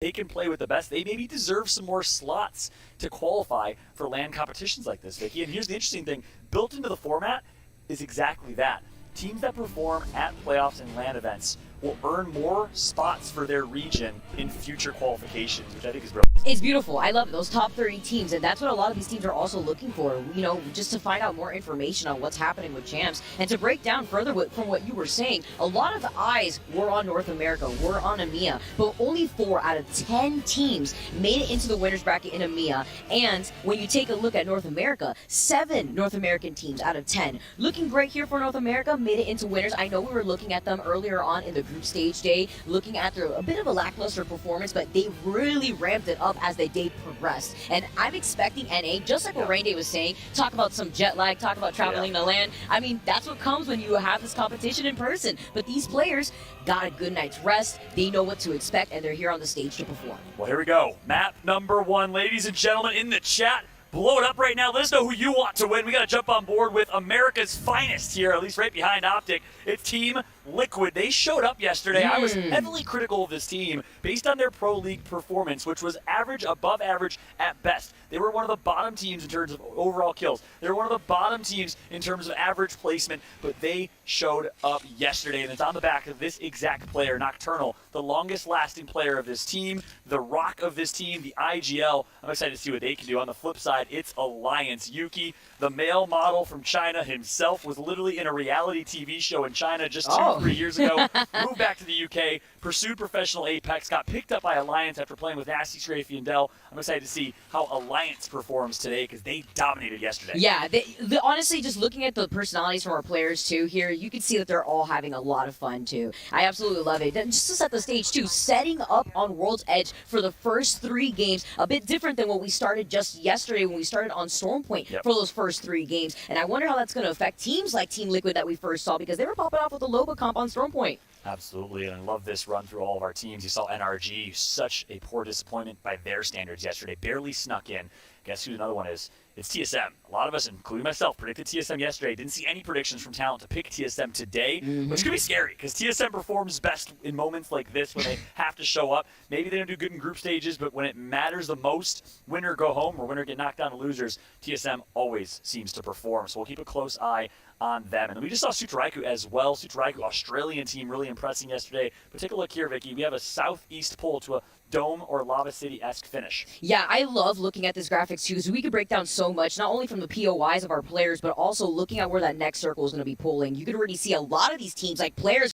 they can play with the best, they maybe deserve some more slots to qualify for LAN competitions like this, Vicky. And here's the interesting thing. Built into the format is exactly that. Teams that perform at playoffs and LAN events will earn more spots for their region in future qualifications, which I think is brilliant. It's beautiful. I love it. Those top 30 teams, and that's what a lot of these teams are also looking for, just to find out more information on what's happening with champs. And to break down further from what you were saying, a lot of the eyes were on North America, were on EMEA, but only 4 out of 10 teams made it into the winners bracket in EMEA. And when you take a look at North America, 7 North American teams out of 10. Looking great here for North America, made it into winners. I know we were looking at them earlier on in the group stage day, looking at a bit of a lackluster performance, but they really ramped it up as the day progressed. And I'm expecting NA, just like what Rain Day was saying, talk about some jet lag, talk about traveling to LAN. I mean, that's what comes when you have this competition in person. But these players got a good night's rest, they know what to expect, and they're here on the stage to perform. Well, here we go. Map number 1, ladies and gentlemen, in the chat. Blow it up right now. Let us know who you want to win. We got to jump on board with America's finest here, at least right behind Optic. It's Team Liquid. They showed up yesterday. I was heavily critical of this team based on their Pro League performance, which was average, above average at best. They were one of the bottom teams in terms of overall kills. They were one of the bottom teams in terms of average placement, but they showed up yesterday, and it's on the back of this exact player, Nocturnal, the longest-lasting player of this team, the rock of this team, the IGL. I'm excited to see what they can do. On the flip side, it's Alliance. Yuki, the male model from China himself, was literally in a reality TV show in China just 2-3 years ago, moved back to the UK, pursued professional Apex, got picked up by Alliance after playing with Nasty, Strafey, and Dell. I'm excited to see how Alliance performs today because they dominated yesterday. Yeah, honestly, just looking at the personalities from our players, too, here, you can see that they're all having a lot of fun, too. I absolutely love it. And just to set the stage, too, setting up on World's Edge for the first 3 games, a bit different than what we started just yesterday when we started on Stormpoint for those first 3 games. And I wonder how that's going to affect teams like Team Liquid that we first saw because they were popping off with the Loba comp on Stormpoint. Absolutely, and I love this run through all of our teams. You saw NRG, such a poor disappointment by their standards yesterday, barely snuck in. Guess who another one is? It's TSM. A lot of us, including myself, predicted TSM yesterday. Didn't see any predictions from Talent to pick TSM today, which could be scary because TSM performs best in moments like this when they have to show up. Maybe they don't do good in group stages, but when it matters the most, winner go home or winner get knocked down to losers, TSM always seems to perform. So we'll keep a close eye on them. And we just saw Sutaraiku as well. Sutaraiku, Australian team, really impressing yesterday. But take a look here, Vicky. We have a southeast pull to a Dome or Lava City-esque finish. Yeah, I love looking at this graphics too, because we could break down so much, not only from the POIs of our players, but also looking at where that next circle is going to be pulling. You could already see a lot of these teams, like players